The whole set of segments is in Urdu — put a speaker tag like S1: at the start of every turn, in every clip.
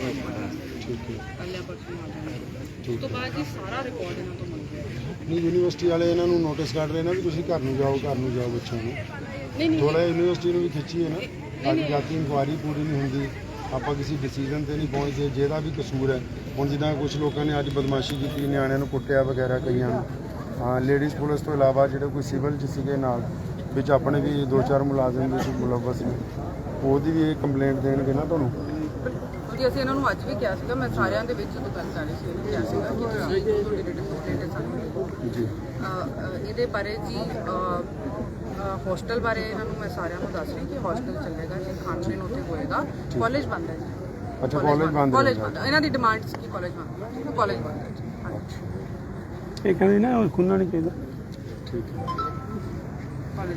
S1: ਕੱਲਿਆ ਪਰਸੋਂ ਆ ਜਾਣਗੇ। ਉਸ ਤੋਂ ਬਾਅਦ ਜੀ ਸਾਰਾ ਰਿਕਾਰਡ ਇਹਨਾਂ ਤੋਂ ਮੰਗਿਆ।
S2: ਨਹੀਂ ਯੂਨੀਵਰਸਿਟੀ ਵਾਲੇ ਇਹਨਾਂ ਨੂੰ ਨੋਟਿਸ ਕੱਢ ਰਹੇ ਨਾ ਵੀ ਤੁਸੀਂ ਘਰ ਨੂੰ ਜਾਓ ਬੱਚਿਆਂ ਨੂੰ।
S1: ਨਹੀਂ
S2: ਥੋੜਾ ਯੂਨੀਵਰਸਿਟੀ ਨੂੰ ਵੀ ਖਿੱਚੀ ਹੈ ਨਾ, ਅੱਜ ਜਾ ਕੇ ਇਨਕੁਆਇਰੀ ਪੂਰੀ ਨਹੀਂ ਹੁੰਦੀ, ਆਪਾਂ ਕਿਸੇ ਡਿਸੀਜਨ ਤੇ ਨਹੀਂ ਪਹੁੰਚਦੇ। ਜਿਹਦਾ ਵੀ ਕਸੂਰ ਹੈ, ਹੁਣ ਜਿੱਦਾਂ ਕੁਝ ਲੋਕਾਂ ਨੇ ਅੱਜ ਬਦਮਾਸ਼ੀ ਕੀਤੀ, ਨਿਆਣਿਆਂ ਨੂੰ ਕੁੱਟਿਆ ਵਗੈਰਾ ਕਈਆਂ ਨੂੰ, ਹਾਂ ਲੇਡੀਜ਼ ਪੁਲਿਸ ਤੋਂ ਇਲਾਵਾ ਜਿਹੜੇ ਕੋਈ ਸਿਵਲ 'ਚ ਸੀਗੇ ਨਾਲ ਵਿੱਚ ਆਪਣੇ ਵੀ 2-4 ਮੁਲਾਜ਼ਮ ਵੀ ਮੁਲਵਸ ਨੇ, ਉਹਦੀ ਵੀ ਇਹ ਕੰਪਲੇਂਟ ਦੇਣਗੇ ਨਾ ਤੁਹਾਨੂੰ।
S1: ਜੀ ਅਸੀਂ ਇਹਨਾਂ ਨੂੰ ਅੱਜ ਵੀ ਕਿਹਾ ਸੀਗਾ, ਮੈਂ ਸਾਰਿਆਂ ਦੇ ਵਿੱਚ ਜਦੋਂ ਗੱਲ ਕਰ ਰਹੀ ਸੀ ਕਿਹਾ ਸੀਗਾ ਕਿ ਤੁਸੀਂ ਤੁਹਾਡੀ ਰਿਟਨ ਕੰਪਲੇਂਟ ਹੈ ਸਾਨੂੰ
S2: ਜੀ
S1: ਇਹਦੇ ਬਾਰੇ ਜੀ ਹੋਸਟਲ ਬਾਰੇ ਇਹਨਾਂ ਨੂੰ ਮੈਂ ਸਾਰਿਆਂ ਨੂੰ ਦੱਸ ਰਹੀ ਕਿ ਹੋਸਟਲ ਚੱਲੇਗਾ ਜੀ, ਖਾਣ ਪੀਣ ਉੱਥੇ ਹੋਏਗਾ, ਕਾਲਜ ਬੰਦ ਹੈ ਜੀ।
S2: ਅੱਛਾ ਕਾਲਜ ਬੰਦ
S1: ਇਹਨਾਂ ਦੀ ਡਿਮਾਂਡ ਸੀ ਕਿ ਕਾਲਜ ਬੰਦ ਹੈ, ਕਾਲਜ ਬੰਦ ਹੈ ਜੀ।
S3: ਇਹ ਕਹਿੰਦੇ ਨਾ ਖੁੱਲ੍ਹਣਾ ਨਹੀਂ ਚਾਹੀਦਾ।
S2: ਠੀਕ ਹੈ।
S1: ਕਾਲਜ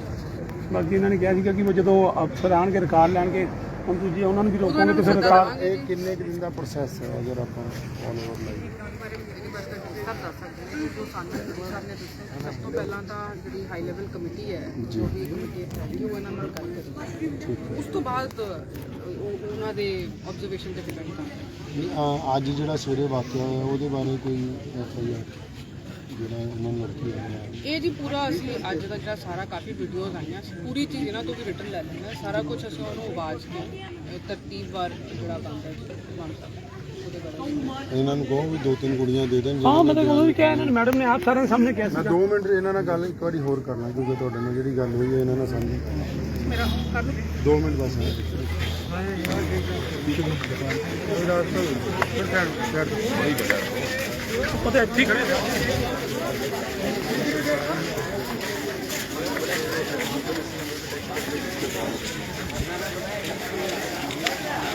S3: ਬਾਕੀ ਇਹਨਾਂ ਨੇ ਕਿਹਾ ਸੀਗਾ ਕਿ ਜਦੋਂ ਅਫਸਰ ਆਣਗੇ ਰਿਕਾਰਡ ਲੈਣਗੇ, ਹੁਣ ਤੁਸੀਂ ਉਹਨਾਂ ਨੂੰ ਵੀ ਰੋਕੋਗੇ ਤੇ ਫਿਰ ਰਿਕਾਰਡ।
S2: ਇਹ ਕਿੰਨੇ ਕੁ ਦਿਨ ਦਾ ਪ੍ਰੋਸੈਸ ਹੈ ਅਗਰ ਆਪਾਂ ਆਲ ਓਵਰ ਲਾਈਏ?
S1: ਸਭ ਦੱਸ ਸਕਦੇ ਨੇ ਜੋ ਸਾਨੂੰ ਸਰ ਨੇ ਦੱਸਿਆ। ਸਭ ਤੋਂ ਪਹਿਲਾਂ ਤਾਂ ਜਿਹੜੀ ਹਾਈ ਲੈਵਲ ਕਮੇਟੀ ਹੈ, ਜੋ ਵੀ ਕਮੇਟੀ ਹੈ ਉਹ ਇਹਨਾਂ ਨਾਲ ਗੱਲ ਕਰੀ, ਉਸ ਤੋਂ ਬਾਅਦ ਉਹਨਾਂ ਦੇ ਆਬਜ਼ਰਵੇਸ਼ਨ ਤੇ ਡਿਪੈਂਡ ਕਰਦਾ।
S2: ਅੱਜ ਜਿਹੜਾ ਸਵੇਰੇ ਵਾਕਿਆ ਹੋਇਆ ਉਹਦੇ ਬਾਰੇ ਕੋਈ FIR ਜਿਹੜਾ ਉਹਨਾਂ ਨੂੰ ਰੱਖੀ ਹੋਈ
S1: ਇਹ ਜੀ ਪੂਰਾ ਅਸੀਂ ਅੱਜ ਦਾ ਜਿਹੜਾ ਸਾਰਾ ਕਾਫੀ ਵੀਡੀਓਜ਼ ਆਈਆਂ, ਪੂਰੀ ਚੀਜ਼ ਇਹਨਾਂ ਤੋਂ ਵੀ ਰਿਟਨ ਲੈ ਲੈਂਦੇ ਹਾਂ। ਸਾਰਾ ਕੁਝ ਅਸੀਂ ਉਹਨੂੰ ਆਵਾਜ਼ ਕੇ ਤਰਤੀਬਵਾਰ ਜਿਹੜਾ ਬਣਦਾ ਬਣ ਸਕਦਾ ਉਹਦੇ ਬਾਰੇ।
S2: ਇਹਨਾਂ ਨੂੰ ਕਹੋ ਵੀ 2-3 ਕੁੜੀਆਂ ਦੇ ਦੇਣ।
S3: ਹਾਂ ਮਤਲਬ ਉਹ ਵੀ ਕਿਹਾ ਇਹਨਾਂ ਨੇ, ਮੈਡਮ ਨੇ ਆਪ ਸਾਰਿਆਂ ਦੇ ਸਾਹਮਣੇ ਕਿਹਾ
S2: ਮੈਂ 2 ਮਿੰਟ ਇਹਨਾਂ ਨਾਲ ਗੱਲ ਇੱਕ ਵਾਰੀ ਹੋਰ ਕਰਨਾ, ਕਿਉਂਕਿ ਤੁਹਾਡੇ ਨਾਲ ਜਿਹੜੀ ਗੱਲ ਹੋਈ ਹੈ ਇਹਨਾਂ ਨਾਲ ਸਾਂਝੀ
S1: ਮੇਰਾ ਕਰ ਲਓ
S2: 2 ਮਿੰਟ ਬਸ ਹੈ।
S3: ਪਤਾ ਇੱਥੇ ਖੜੇ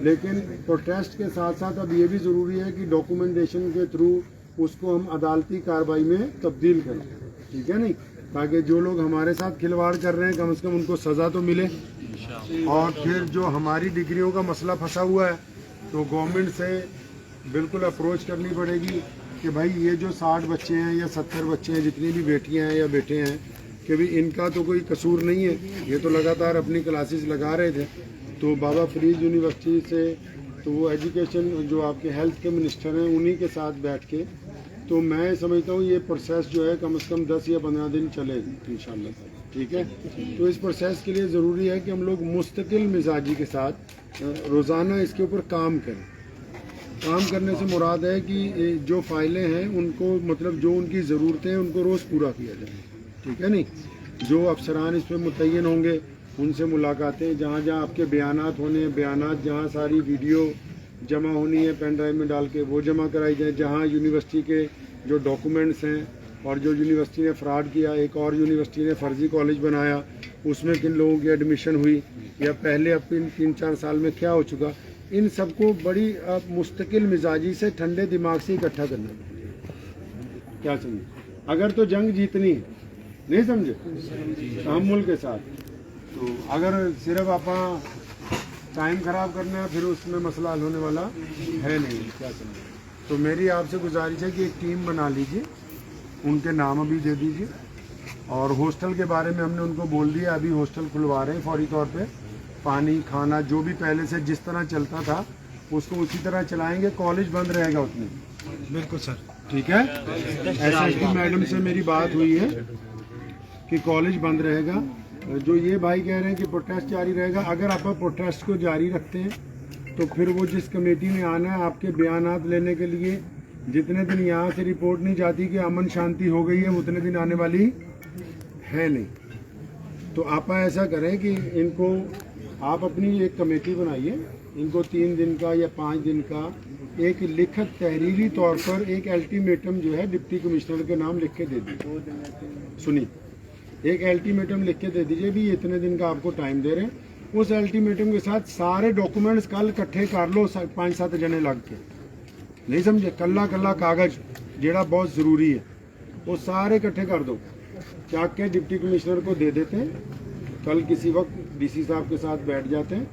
S2: لیکن پروٹیسٹ کے ساتھ ساتھ اب یہ بھی ضروری ہے کہ ڈاکومنٹیشن کے تھرو اس کو ہم عدالتی کارروائی میں تبدیل کریں، ٹھیک ہے نہیں، تاکہ جو لوگ ہمارے ساتھ کھلواڑ کر رہے ہیں کم از کم ان کو سزا تو ملے. اور پھر جو ہماری ڈگریوں کا مسئلہ پھنسا ہوا ہے تو گورنمنٹ سے بالکل اپروچ کرنی پڑے گی کہ بھائی یہ جو 60 بچے ہیں یا 70 بچے ہیں، جتنی بھی بیٹیاں ہیں یا بیٹے ہیں، کہ بھی ان کا تو کوئی قصور نہیں ہے، یہ تو لگاتار اپنی کلاسز لگا رہے تھے. تو بابا فرید یونیورسٹی سے تو وہ ایجوکیشن جو آپ کے ہیلتھ کے منسٹر ہیں انہی کے ساتھ بیٹھ کے تو میں سمجھتا ہوں یہ پروسیس جو ہے کم از کم 10 یا 15 دن چلے گی انشاءاللہ. ٹھیک ہے، تو اس پروسیس کے لیے ضروری ہے کہ ہم لوگ مستقل مزاجی کے ساتھ روزانہ اس کے اوپر کام کریں. کام کرنے سے مراد ہے کہ جو فائلیں ہیں ان کو مطلب جو ان کی ضرورتیں ہیں ان کو روز پورا کیا جائے، ٹھیک ہے نہیں. جو افسران اس پہ متعین ہوں گے ان سے ملاقاتیں، جہاں جہاں آپ کے بیانات ہونے ہیں، بیانات جہاں ساری ویڈیو جمع ہونی ہے پین ڈرائیو میں ڈال کے وہ جمع کرائی جائیں. جہاں یونیورسٹی کے جو ڈاکومنٹس ہیں اور جو یونیورسٹی نے فراڈ کیا، ایک اور یونیورسٹی نے فرضی کالج بنایا، اس میں کن لوگوں کی ایڈمیشن ہوئی یا پہلے اب 3-4 سال میں کیا ہو چکا، ان سب کو بڑی مستقل مزاجی سے ٹھنڈے دماغ سے اکٹھا کرنا. کیا سمجھے؟ اگر تو جنگ جیتنی ہے، نہیں سمجھے، تحمل کے ساتھ. تو اگر صرف آپ ٹائم خراب کرنا ہے پھر اس میں مسئلہ حل ہونے والا ہے نہیں. کیا سمجھے؟ تو میری آپ سے گزارش ہے کہ ایک ٹیم بنا لیجیے، ان کے نام ابھی دے دیجیے. اور ہاسٹل کے بارے میں ہم نے ان کو بول دیا، ابھی ہاسٹل کھلوا رہے ہیں فوری طور پہ. پانی کھانا جو بھی پہلے سے جس طرح چلتا تھا اس کو اسی طرح چلائیں گے. کالج بند رہے گا اتنے.
S3: بالکل سر.
S2: ٹھیک ہے، SSD میڈم سے میری بات ہوئی ہے کہ کالج بند رہے گا. جو یہ بھائی کہہ رہے ہیں کہ پروٹیسٹ جاری رہے گا، اگر آپ پروٹیسٹ کو جاری رکھتے ہیں تو پھر وہ جس کمیٹی نے آنا ہے آپ کے بیانات لینے کے لیے، جتنے دن یہاں سے رپورٹ نہیں جاتی کہ امن شانتی ہو گئی ہے اتنے دن آنے والی ہے نہیں. تو آپ ایسا کریں کہ ان کو آپ اپنی ایک کمیٹی بنائیے، ان کو 3 دن کا یا 5 دن کا ایک لکھت تحریری طور پر ایک الٹیمیٹم جو ہے ڈپٹی کمشنر کے نام لکھ کے دے دیجیے. سنی، ایک الٹیمیٹم لکھ کے دے دیجیے بھی اتنے دن کا آپ کو ٹائم دے رہے ہیں. اس الٹیمیٹم کے ساتھ سارے ڈاکومنٹس کل اکٹھے کر لو، 5-7 جنے لگ کے، نہیں سمجھے، کلا کاغذ جیڑا بہت ضروری ہے وہ سارے اکٹھے کر دو، چاک کے ڈپٹی کمشنر کو دے دیتے ہیں. کل کسی وقت DC صاحب کے ساتھ بیٹھ جاتے ہیں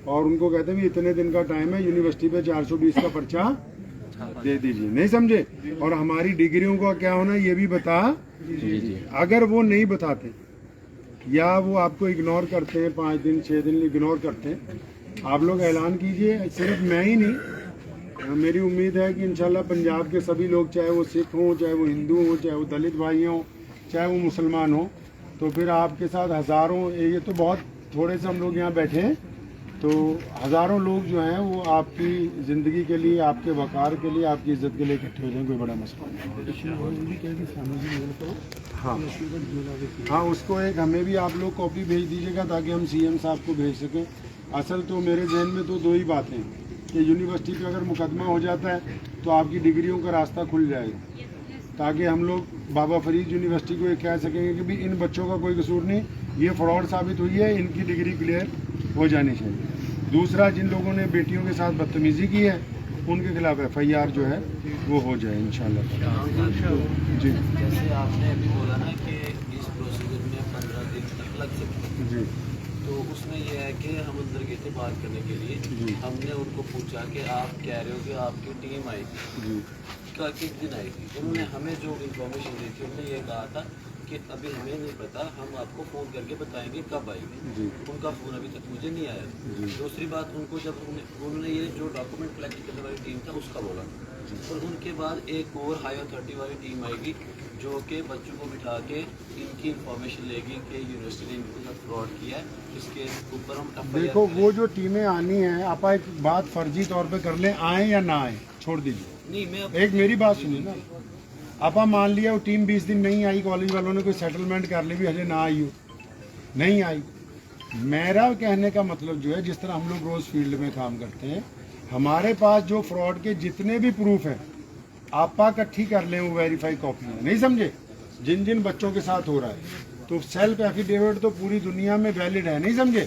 S2: اور ان کو کہتے ہیں بھی اتنے دن کا ٹائم ہے، یونیورسٹی پہ 420 کا پرچہ دے دیجیے، نہیں سمجھے. اور ہماری ڈگریوں کا کیا ہونا یہ بھی بتا. اگر وہ نہیں بتاتے یا وہ آپ کو اگنور کرتے ہیں، 5 دن 6 دن اگنور کرتے ہیں، آپ لوگ اعلان کیجئے. صرف میں ہی نہیں، میری امید ہے کہ انشاءاللہ پنجاب کے سبھی لوگ، چاہے وہ سکھ ہوں، چاہے وہ ہندو ہوں، چاہے وہ دلت بھائی ہوں، چاہے وہ مسلمان ہوں، تو پھر آپ کے ساتھ ہزاروں، یہ تو بہت تھوڑے سے ہم لوگ یہاں بیٹھے ہیں، تو ہزاروں لوگ جو ہیں وہ آپ کی زندگی کے لیے، آپ کے وقار کے لیے، آپ کی عزت کے لیے اکٹھے ہو جائیں. کوئی بڑا مسئلہ نہیں. ہاں اس کو ایک ہمیں بھی آپ لوگ کاپی بھیج دیجیے گا تاکہ ہم CM صاحب کو بھیج سکیں. اصل تو میرے ذہن میں تو 2 ہی باتیں ہیں کہ یونیورسٹی پہ اگر مقدمہ ہو جاتا ہے تو آپ کی ڈگریوں کا راستہ کھل جائے گا، تاکہ ہم لوگ بابا فرید یونیورسٹی کو یہ کہہ سکیں گے کہ بھی ان بچوں کا کوئی قصور نہیں، یہ فراڈ ثابت ہوئی ہے، ان کی ڈگری کلیئر ہو جانی چاہیے. دوسرا، جن لوگوں نے بیٹیوں کے ساتھ بدتمیزی کی ہے ان کے خلاف FIR جو ہے وہ ہو جائے انشاءاللہ. جی
S4: جیسے آپ نے ابھی بولا نا کہ اس پروسیجر میں 15 دن تک لگ سکتے،
S2: جی
S4: تو اس میں یہ ہے کہ ہم اندر گئے تھے بات کرنے کے لیے. ہم نے ان کو پوچھا کہ آپ کہہ رہے ہو کہ آپ کی ٹیم آئی تھی، کس دن آئی تھی؟ انہوں نے ہمیں جو انفارمیشن دی تھی انہوں نے یہ کہا تھا کہ ابھی ہمیں نہیں پتا، ہم آپ کو فون کر کے بتائیں گے کب آئے گی. ان کا فون ابھی تک مجھے نہیں آیا. دوسری بات، ان کو جب انہوں نے یہ جو ڈاکومنٹ کلیکٹ کرنے والی ٹیم تھا اس کا بولا، اور ان کے بعد ایک اور ہائی اتھارٹی والی ٹیم آئے گی جو کہ بچوں کو بٹھا کے ان کی انفارمیشن لے گی کہ یونیورسٹی نے ان کے ساتھ فراڈ کیا ہے. اس کے اوپر ہم
S2: دیکھو وہ جو ٹیمیں آنی ہیں، آپ ایک بات فرضی طور پہ کر لیں، آئیں یا نہ آئیں، چھوڑ دیجیے.
S4: نہیں، میں
S2: ایک میری بات سنیے نا، آپ مان لیا وہ ٹیم 20 دن نہیں آئی، کالج والوں نے کوئی سیٹلمنٹ کر لی بھی ہجے نہ آئی ہو، نہیں آئی. میرا کہنے کا مطلب جو ہے، جس طرح ہم لوگ روز فیلڈ میں کام کرتے ہیں، ہمارے پاس جو فراڈ کے جتنے بھی پروف ہیں آپ اکٹھی کر لیں، وہ ویریفائی کاپی ہے، نہیں سمجھے، جن بچوں کے ساتھ ہو رہا ہے. تو سیلف ایفیڈیوٹ تو پوری دنیا میں ویلڈ ہے، نہیں سمجھے.